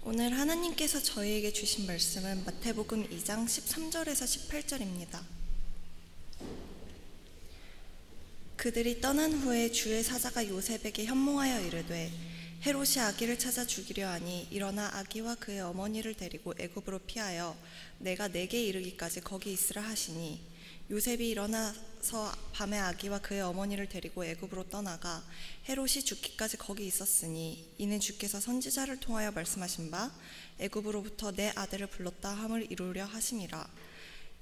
오늘 하나님께서 저희에게 주신 말씀은 마태복음 2장 13절에서 18절입니다. 그들이 떠난 후에 주의 사자가 요셉에게 현몽하여 이르되 헤롯이 아기를 찾아 죽이려 하니 일어나 아기와 그의 어머니를 데리고 애굽으로 피하여 내가 내게 이르기까지 거기 있으라 하시니 요셉이 일어나서 밤에 아기와 그의 어머니를 데리고 애굽으로 떠나가 헤롯이 죽기까지 거기 있었으니 이는 주께서 선지자를 통하여 말씀하신 바 애굽으로부터 내 아들을 불렀다 함을 이루려 하심이라.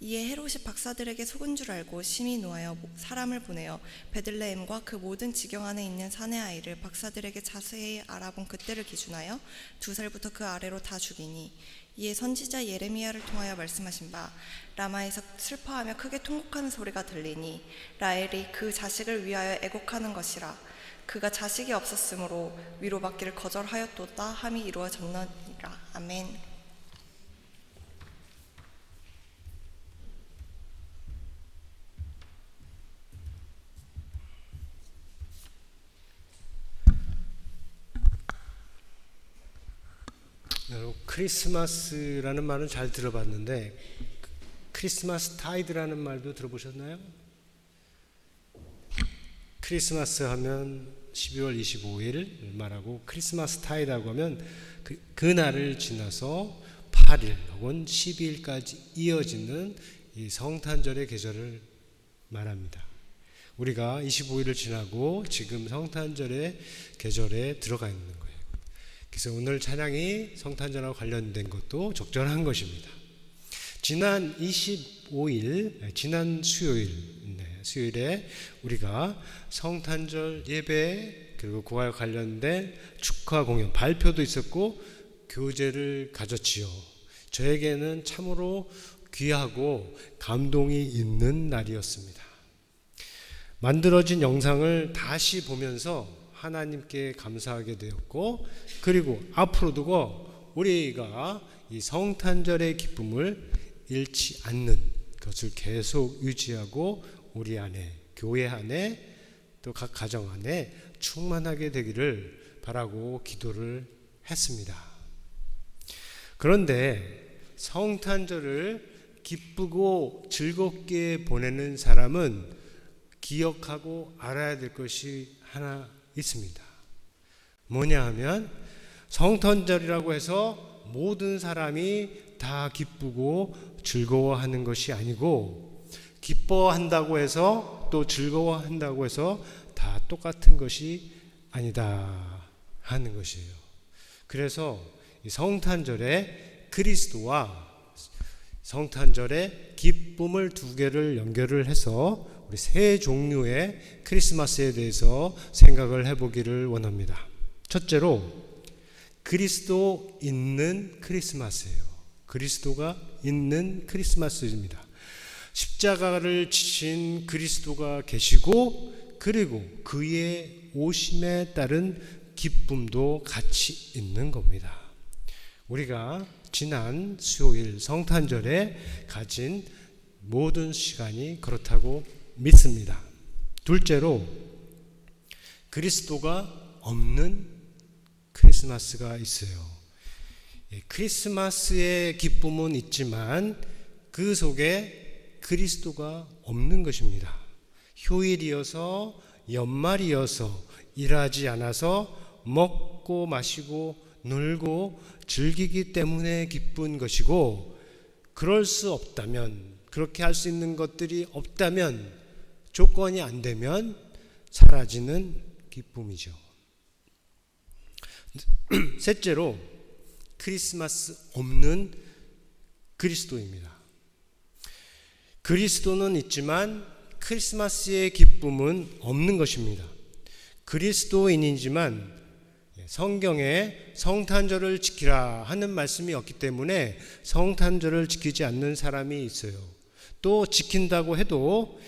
이에 헤롯이 박사들에게 속은 줄 알고 심히 노하여 사람을 보내어 베들레헴과 그 모든 지경 안에 있는 사내 아이를 박사들에게 자세히 알아본 그때를 기준하여 2살부터 그 아래로 다 죽이니 이에 선지자 예레미야를 통하여 말씀하신 바 라마에서 슬퍼하며 크게 통곡하는 소리가 들리니 라헬이 그 자식을 위하여 애곡하는 것이라. 그가 자식이 없었으므로 위로받기를 거절하였도다 함이 이루어졌느니라. 아멘. 여러분, 크리스마스라는 말은 잘 들어봤는데 크리스마스 타이드라는 말도 들어보셨나요? 크리스마스 하면 12월 25일 말하고 크리스마스 타이드라고 하면 그 날을 지나서 8일 혹은 12일까지 이어지는 이 성탄절의 계절을 말합니다. 우리가 25일을 지나고 지금 성탄절의 계절에 들어가 있는 거예요. 그래서 오늘 찬양이 성탄절하고 관련된 것도 적절한 것입니다. 지난 25일, 지난 수요일에 우리가 성탄절 예배 그리고 그와 관련된 축하 공연 발표도 있었고 교제를 가졌지요. 저에게는 참으로 귀하고 감동이 있는 날이었습니다. 만들어진 영상을 다시 보면서 하나님께 감사하게 되었고, 그리고 앞으로도 우리가 이 성탄절의 기쁨을 잃지 않는 것을 계속 유지하고 우리 안에, 교회 안에, 또 각 가정 안에 충만하게 되기를 바라고 기도를 했습니다. 그런데 성탄절을 기쁘고 즐겁게 보내는 사람은 기억하고 알아야 될 것이 하나 있습니다. 뭐냐 하면 성탄절이라고 해서 모든 사람이 다 기쁘고 즐거워하는 것이 아니고 기뻐한다고 해서 또 즐거워한다고 해서 다 똑같은 것이 아니다 하는 것이에요. 그래서 이 성탄절에 그리스도와 성탄절의 기쁨을 두 개를 연결을 해서 우리 세 종류의 크리스마스에 대해서 생각을 해보기를 원합니다. 첫째로 그리스도 있는 크리스마스예요. 그리스도가 있는 크리스마스입니다. 십자가를 지신 그리스도가 계시고 그리고 그의 오심에 따른 기쁨도 같이 있는 겁니다. 우리가 지난 수요일 성탄절에 가진 모든 시간이 그렇다고 믿습니다. 둘째로 그리스도가 없는 크리스마스가 있어요. 크리스마스의 기쁨은 있지만 그 속에 그리스도가 없는 것입니다. 휴일이어서 연말이어서 일하지 않아서 먹고 마시고 놀고 즐기기 때문에 기쁜 것이고, 그럴 수 없다면, 그렇게 할 수 있는 것들이 없다면, 조건이 안 되면 사라지는 기쁨이죠. 셋째로 크리스마스 없는 그리스도입니다. 그리스도는 있지만 크리스마스의 기쁨은 없는 것입니다. 그리스도인이지만 성경에 성탄절을 지키라 하는 말씀이 없기 때문에 성탄절을 지키지 않는 사람이 있어요. 또 지킨다고 해도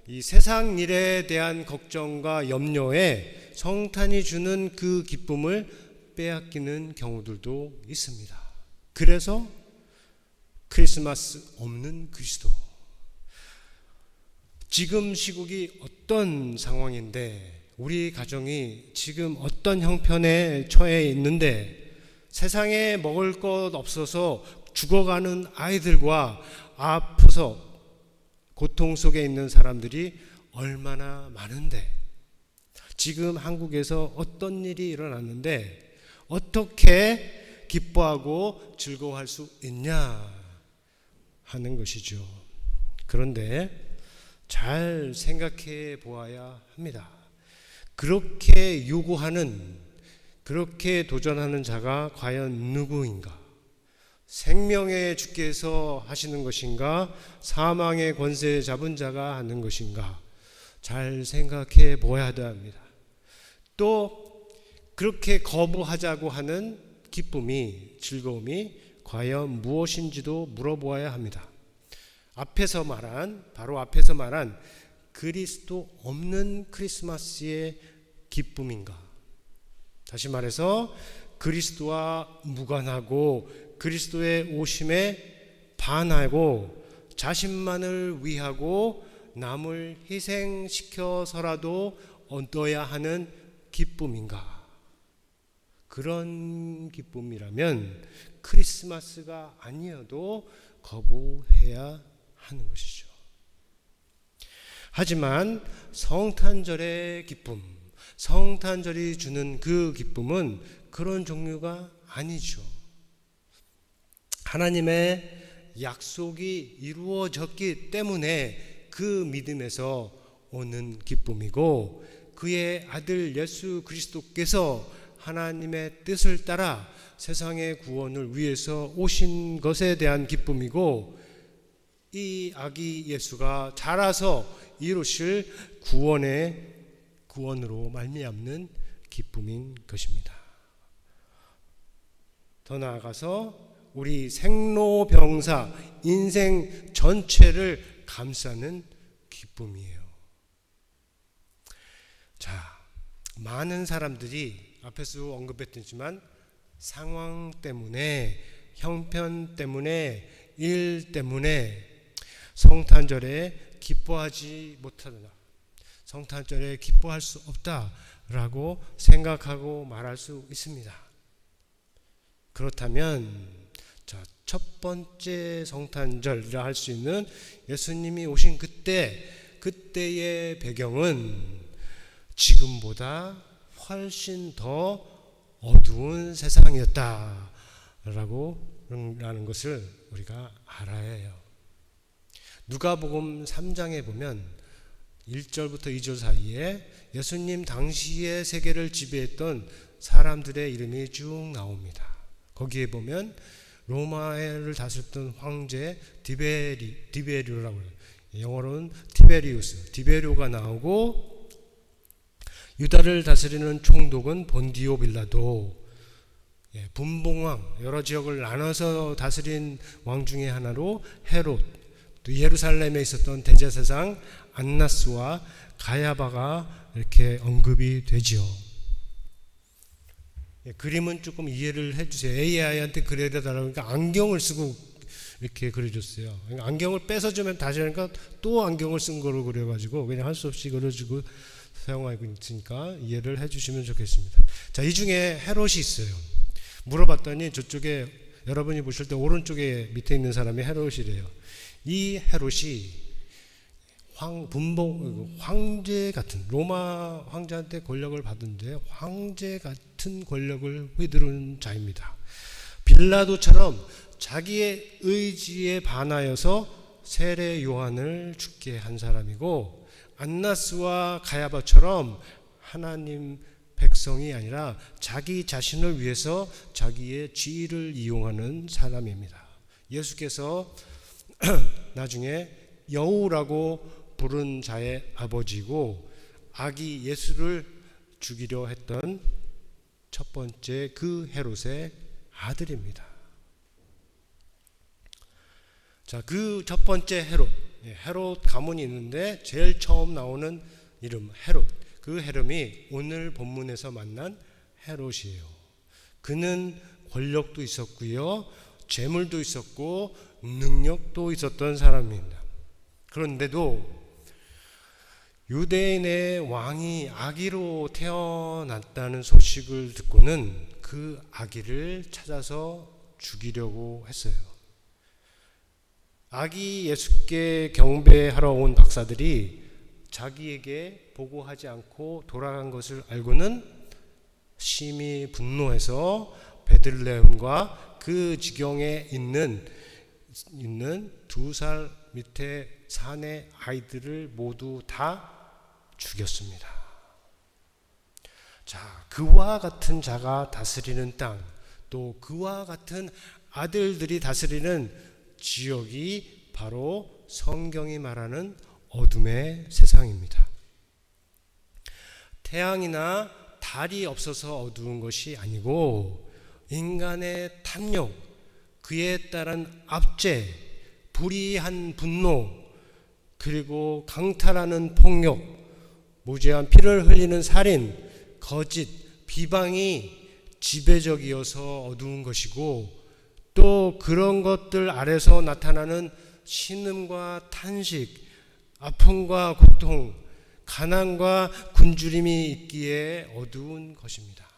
이 세상 일에 대한 걱정과 염려에 성탄이 주는 그 기쁨을 빼앗기는 경우들도 있습니다. 그래서 크리스마스 없는 그리스도. 지금 시국이 어떤 상황인데, 우리 가정이 지금 어떤 형편에 처해 있는데 세상에 먹을 것 없어서 죽어가는 아이들과 아파서 고통 속에 있는 사람들이 얼마나 많은데, 지금 한국에서 어떤 일이 일어났는데 어떻게 기뻐하고 즐거워할 수 있냐 하는 것이죠. 그런데 잘 생각해 보아야 합니다. 그렇게 요구하는, 그렇게 도전하는 자가 과연 누구인가? 생명의 주께서 하시는 것인가? 사망의 권세 잡은 자가 하는 것인가? 잘 생각해 보아야 합니다. 또 그렇게 거부하자고 하는 기쁨이, 즐거움이 과연 무엇인지도 물어보아야 합니다. 바로 앞에서 말한 그리스도 없는 크리스마스의 기쁨인가? 다시 말해서 그리스도와 무관하고 그리스도의 오심에 반하고 자신만을 위하고 남을 희생시켜서라도 얻어야 하는 기쁨인가? 그런 기쁨이라면 크리스마스가 아니어도 거부해야 하는 것이죠. 하지만 성탄절의 기쁨, 성탄절이 주는 그 기쁨은 그런 종류가 아니죠. 하나님의 약속이 이루어졌기 때문에 그 믿음에서 오는 기쁨이고, 그의 아들 예수 그리스도께서 하나님의 뜻을 따라 세상의 구원을 위해서 오신 것에 대한 기쁨이고, 이 아기 예수가 자라서 이루실 구원으로 말미암는 기쁨인 것입니다. 더 나아가서 우리 생로병사 인생 전체를 감싸는 기쁨이에요. 자, 많은 사람들이 앞에서 언급했지만 상황 때문에, 형편 때문에, 일 때문에 성탄절에 기뻐하지 못하다, 성탄절에 기뻐할 수 없다라고 생각하고 말할 수 있습니다. 그렇다면 첫 번째 성탄절이라 할 수 있는 예수님이 오신 그때의 배경은 지금보다 훨씬 더 어두운 세상이었다라는 것을 우리가 알아야 해요. 누가복음 3장에 보면 1절부터 2절 사이에 예수님 당시의 세계를 지배했던 사람들의 이름이 쭉 나옵니다. 거기에 보면 로마를 다스렸던 황제 디베리오라고 해요. 영어로는 디베리오가 나오고, 유다를 다스리는 총독은 본디오 빌라도, 분봉왕, 여러 지역을 나눠서 다스린 왕 중에 하나로 헤롯, 또 예루살렘에 있었던 대제사장 안나스와 가야바가 이렇게 언급이 되지요. 그림은 조금 이해를 해주세요. AI한테 그려달라고 하니까 안경을 쓰고 이렇게 그려줬어요. 그러니까 안경을 뺏어주면 다시 하니까 또 안경을 쓴 거로 그려가지고 그냥 할 수 없이 그려주고 사용하고 있으니까 이해를 해주시면 좋겠습니다. 자, 이 중에 헤롯이 있어요. 물어봤더니 저쪽에 여러분이 보실 때 오른쪽에 밑에 있는 사람이 헤롯이래요. 이 헤롯이 황제 같은, 로마 황제한테 권력을 받은데 황제 같은 권력을 휘두른 자입니다. 빌라도처럼 자기의 의지에 반하여서 세례 요한을 죽게 한 사람이고, 안나스와 가야바처럼 하나님 백성이 아니라 자기 자신을 위해서 자기의 지위를 이용하는 사람입니다. 예수께서 나중에 여우라고 부른 자의 아버지고, 아기 예수를 죽이려 했던 첫 번째 그 헤롯의 아들입니다. 자, 그 첫 번째 헤롯 가문이 있는데 제일 처음 나오는 이름 헤롯, 그 헤롯이 오늘 본문에서 만난 헤롯이에요. 그는 권력도 있었고요, 재물도 있었고 능력도 있었던 사람입니다. 그런데도 유대인의 왕이 아기로 태어났다는 소식을 듣고는 그 그 아기를 찾아서 죽이려고 했어요. 아기 예수께 경배하러 온 박사들이 자기에게 보고하지 않고 돌아간 것을 알고는 심히 분노해서 베들레헴과 그 지경에 있는 2살 밑에 산의 아이들을 모두 다 죽였습니다. 자, 그와 같은 자가 다스리는 땅, 또 그와 같은 아들들이 다스리는 지역이 바로 성경이 말하는 어둠의 세상입니다. 태양이나 달이 없어서 어두운 것이 아니고 인간의 탐욕, 그에 따른 압제, 불의한 분노, 그리고 강탈하는 폭력, 무죄한 피를 흘리는 살인, 거짓, 비방이 지배적이어서 어두운 것이고, 또 그런 것들 아래서 나타나는 신음과 탄식, 아픔과 고통, 가난과 굶주림이 있기에 어두운 것입니다.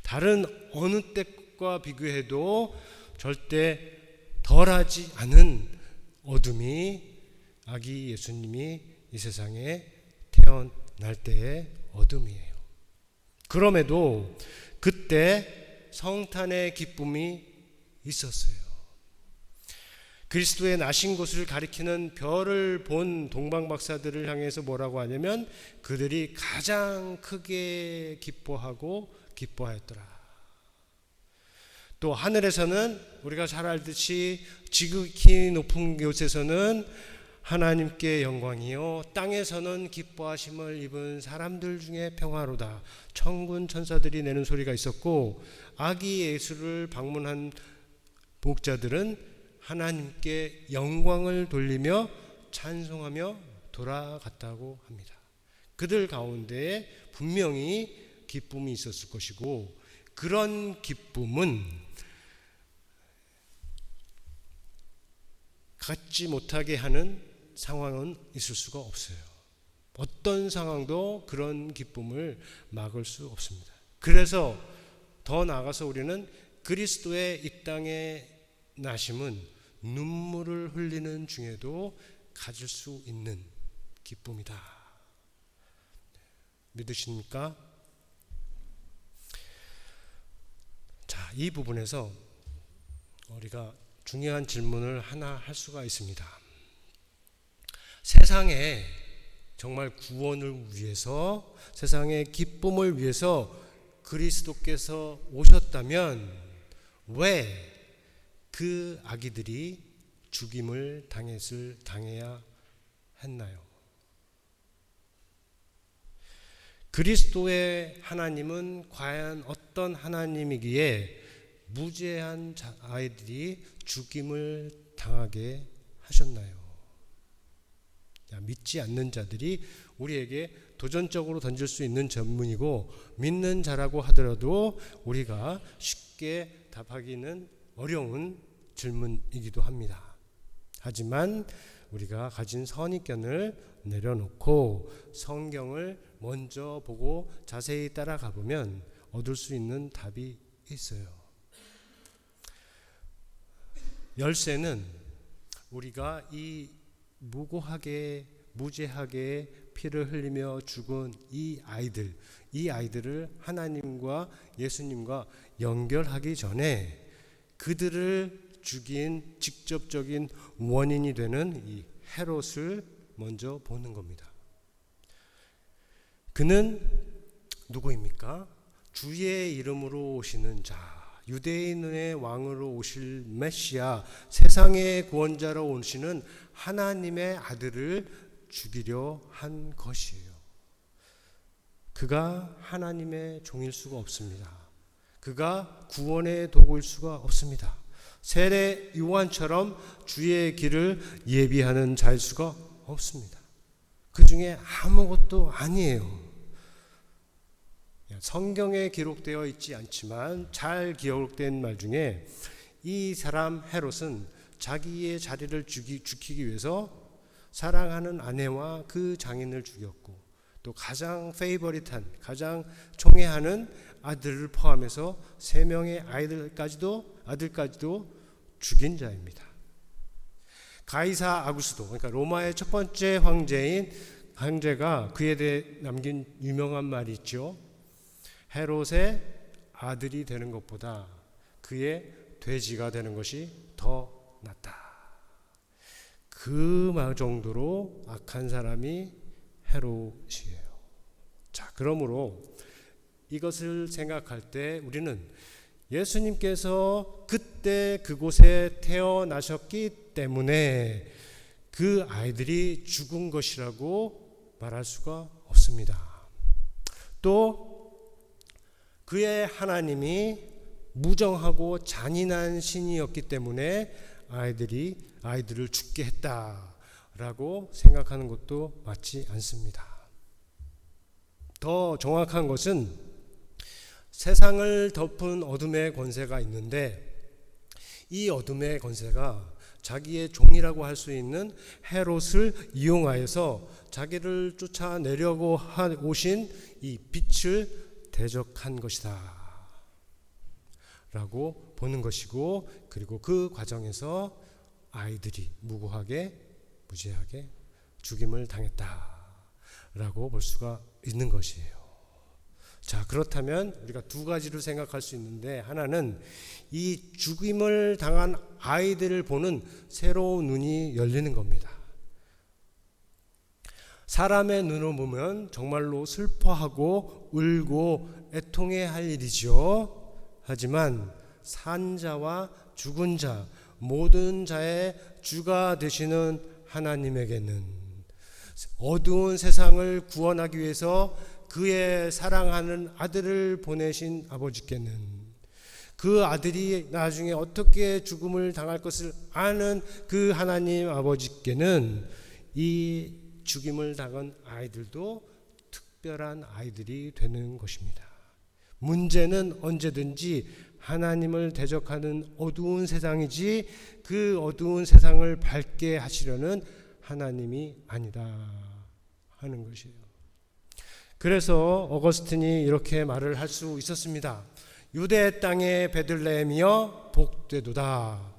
다른 어느 때과 비교해도 절대 덜하지 않은 어둠이 아기 예수님이 이 세상에 태어날 때의 어둠이에요. 그럼에도 그때 성탄의 기쁨이 있었어요. 그리스도의 나신 곳을 가리키는 별을 본 동방박사들을 향해서 뭐라고 하냐면 그들이 가장 크게 기뻐하였더라. 또 하늘에서는 우리가 잘 알듯이 지극히 높은 곳에서는 하나님께 영광이요, 땅에서는 기뻐하심을 입은 사람들 중에 평화로다. 천군 천사들이 내는 소리가 있었고, 아기 예수를 방문한 목자들은 하나님께 영광을 돌리며 찬송하며 돌아갔다고 합니다. 그들 가운데에 분명히 기쁨이 있었을 것이고, 그런 기쁨은 갖지 못하게 하는 상황은 있을 수가 없어요. 어떤 상황도 그런 기쁨을 막을 수 없습니다. 그래서 더 나아가서 우리는 그리스도의 이 땅의 나심은 눈물을 흘리는 중에도 가질 수 있는 기쁨이다. 믿으십니까? 자, 이 부분에서 우리가 중요한 질문을 하나 할 수가 있습니다. 세상에 정말 구원을 위해서, 세상의 기쁨을 위해서 그리스도께서 오셨다면 왜 그 아기들이 죽임을 당해야 했나요? 그리스도의 하나님은 과연 어떤 하나님이기에 무죄한 아이들이 죽임을 당하게 하셨나요? 믿지 않는 자들이 우리에게 도전적으로 던질 수 있는 질문이고, 믿는 자라고 하더라도 우리가 쉽게 답하기는 어려운 질문이기도 합니다. 하지만 우리가 가진 선입견을 내려놓고 성경을 먼저 보고 자세히 따라가 보면 얻을 수 있는 답이 있어요. 열쇠는 우리가 이 무죄하게 피를 흘리며 죽은 이 아이들을 하나님과 예수님과 연결하기 전에 그들을 죽인 직접적인 원인이 되는 이 헤롯을 먼저 보는 겁니다. 그는 누구입니까? 주의 이름으로 오시는 자, 유대인의 왕으로 오실 메시아, 세상의 구원자로 오시는 하나님의 아들을 죽이려 한 것이에요. 그가 하나님의 종일 수가 없습니다. 그가 구원의 도구일 수가 없습니다. 세례 요한처럼 주의 길을 예비하는 자일 수가 없습니다. 그 중에 아무것도 아니에요. 성경에 기록되어 있지 않지만 잘 기록된 말 중에 이 사람 헤롯은 자기의 자리를 지키기 위해서 사랑하는 아내와 그 장인을 죽였고, 또 가장 페이버릿한, 가장 총애하는 아들을 포함해서 3명의 아들까지도 죽인 자입니다. 가이사 아구스도, 그러니까 로마의 첫 번째 황제가 그에 대해 남긴 유명한 말이 있죠. 헤롯의 아들이 되는 것보다 그의 돼지가 되는 것이 더 낫다. 그 정도로 악한 사람이 헤롯이에요. 자, 그러므로 이것을 생각할 때 우리는 예수님께서 그때 그곳에 태어나셨기 때문에 그 아이들이 죽은 것이라고 말할 수가 없습니다. 또 그의 하나님이 무정하고 잔인한 신이었기 때문에 아이들을 죽게 했다라고 생각하는 것도 맞지 않습니다. 더 정확한 것은 세상을 덮은 어둠의 권세가 있는데 이 어둠의 권세가 자기의 종이라고 할 수 있는 헤롯을 이용하여서 자기를 쫓아내려고 오신 이 빛을 대적한 것이다 라고 보는 것이고, 그리고 그 과정에서 아이들이 무지하게 죽임을 당했다라고 볼 수가 있는 것이에요. 자, 그렇다면 우리가 두 가지를 생각할 수 있는데, 하나는 이 죽임을 당한 아이들을 보는 새로운 눈이 열리는 겁니다. 사람의 눈으로 보면 정말로 슬퍼하고 울고 애통해야 할 일이죠. 하지만 산 자와 죽은 자, 모든 자의 주가 되시는 하나님에게는, 어두운 세상을 구원하기 위해서 그의 사랑하는 아들을 보내신 아버지께는, 그 아들이 나중에 어떻게 죽음을 당할 것을 아는 그 하나님 아버지께는 이 죽임을 당한 아이들도 특별한 아이들이 되는 것입니다. 문제는 언제든지 하나님을 대적하는 어두운 세상이지 그 어두운 세상을 밝게 하시려는 하나님이 아니다 하는 것이에요. 그래서 어거스틴이 이렇게 말을 할 수 있었습니다. 유대 땅의 베들레헴이여 복되도다.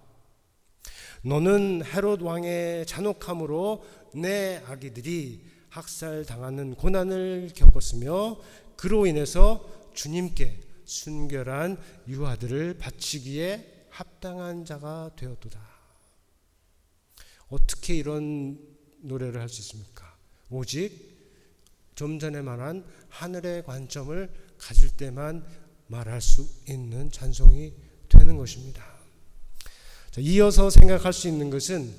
너는 헤롯 왕의 잔혹함으로 내 아기들이 학살당하는 고난을 겪었으며 그로 인해서 주님께 순결한 유아들을 바치기에 합당한 자가 되었도다. 어떻게 이런 노래를 할 수 있습니까? 오직 좀 전에 말한 하늘의 관점을 가질 때만 말할 수 있는 찬송이 되는 것입니다. 자, 이어서 생각할 수 있는 것은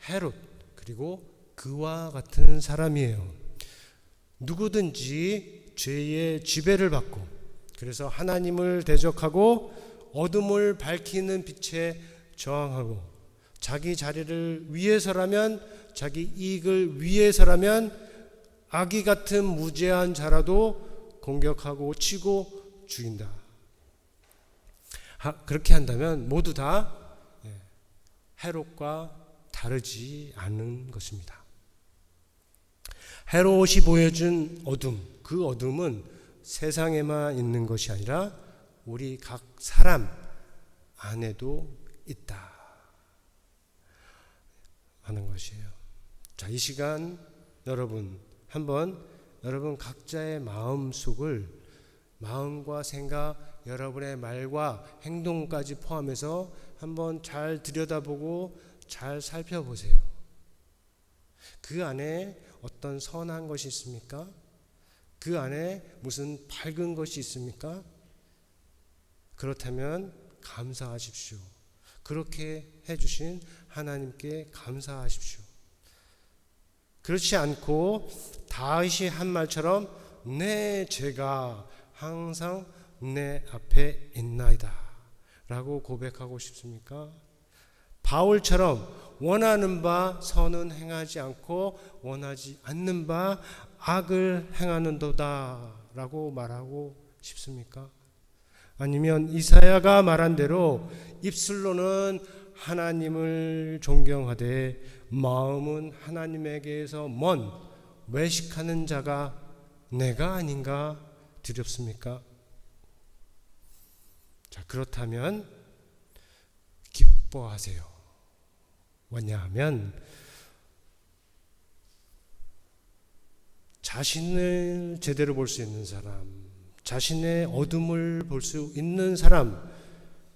헤롯, 그리고 그와 같은 사람이에요. 누구든지 죄의 지배를 받고, 그래서 하나님을 대적하고 어둠을 밝히는 빛에 저항하고, 자기 자리를 위해서라면, 자기 이익을 위해서라면 아기 같은 무죄한 자라도 공격하고 치고 죽인다. 그렇게 한다면 모두 다 헤롯과 다르지 않은 것입니다. 헤롯이 보여준 어둠, 그 어둠은 세상에만 있는 것이 아니라 우리 각 사람 안에도 있다 하는 것이에요. 자, 이 시간 여러분 각자의 마음과 생각, 여러분의 말과 행동까지 포함해서 한번 잘 들여다보고 잘 살펴보세요. 그 안에 어떤 선한 것이 있습니까? 그 안에 무슨 밝은 것이 있습니까? 그렇다면 감사하십시오. 그렇게 해주신 하나님께 감사하십시오. 그렇지 않고 다윗이 한 말처럼 내 죄가 항상 내 앞에 있나이다 라고 고백하고 싶습니까? 바울처럼 원하는 바 선은 행하지 않고 원하지 않는 바 악을 행하는도다 라고 말하고 싶습니까? 아니면 이사야가 말한 대로 입술로는 하나님을 존경하되 마음은 하나님에게서 먼 외식하는 자가 내가 아닌가 두렵습니까? 자, 그렇다면 기뻐하세요. 왜냐하면 자신을 제대로 볼 수 있는 사람, 자신의 어둠을 볼 수 있는 사람,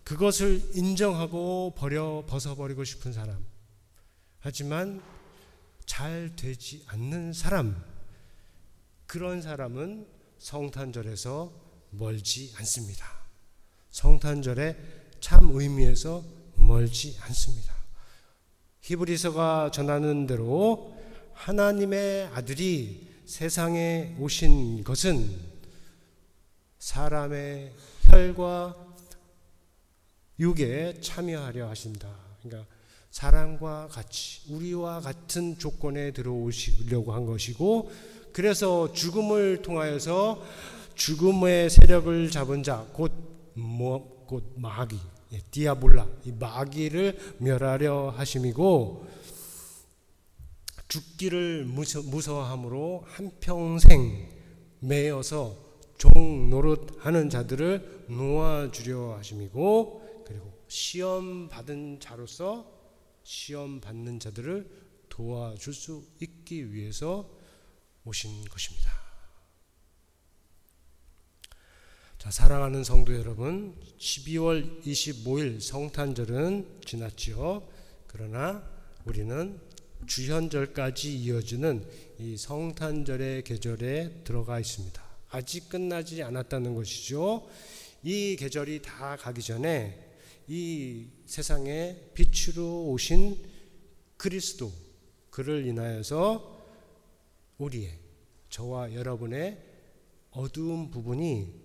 그것을 인정하고 벗어버리고 싶은 사람, 하지만 잘 되지 않는 사람, 그런 사람은 성탄절에서 멀지 않습니다. 성탄절의 참 의미에서 멀지 않습니다. 히브리서가 전하는 대로 하나님의 아들이 세상에 오신 것은 사람의 혈과 육에 참여하려 하신다. 그러니까 사람과 같이 우리와 같은 조건에 들어오시려고 한 것이고, 그래서 죽음을 통하여서 죽음의 세력을 잡은 자, 곧 마귀, 디아볼라, 이 마귀를 멸하려 하심이고, 죽기를 무서워함으로 한평생 매여서 종 노릇하는 자들을 놓아주려 하심이고, 그리고 시험 받은 자로서 시험 받는 자들을 도와줄 수 있기 위해서 오신 것입니다. 자, 사랑하는 성도 여러분, 12월 25일 성탄절은 지났지요. 그러나 우리는 주현절까지 이어지는 이 성탄절의 계절에 들어가 있습니다. 아직 끝나지 않았다는 것이죠. 이 계절이 다 가기 전에 이 세상에 빛으로 오신 그리스도, 그를 인하여서 우리의, 저와 여러분의 어두운 부분이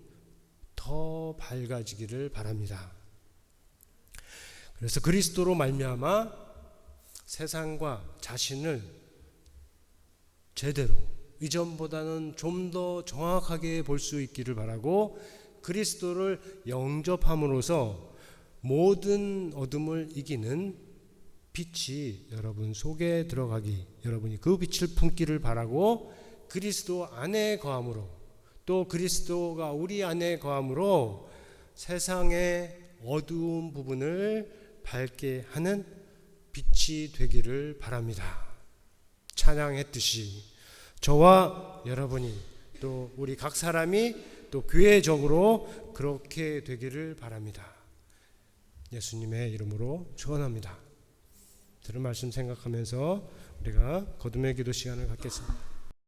더 밝아지기를 바랍니다. 그래서 그리스도로 말미암아 세상과 자신을 제대로, 이전보다는 좀 더 정확하게 볼 수 있기를 바라고, 그리스도를 영접함으로써 모든 어둠을 이기는 빛이 여러분 속에 들어가기, 여러분이 그 빛을 품기를 바라고, 그리스도 안에 거함으로, 또 그리스도가 우리 안에 거함으로 세상의 어두운 부분을 밝게 하는 빛이 되기를 바랍니다. 찬양했듯이 저와 여러분이, 또 우리 각 사람이, 또 교회적으로 그렇게 되기를 바랍니다. 예수님의 이름으로 축원합니다. 들은 말씀 생각하면서 우리가 거듭의 기도 시간을 갖겠습니다.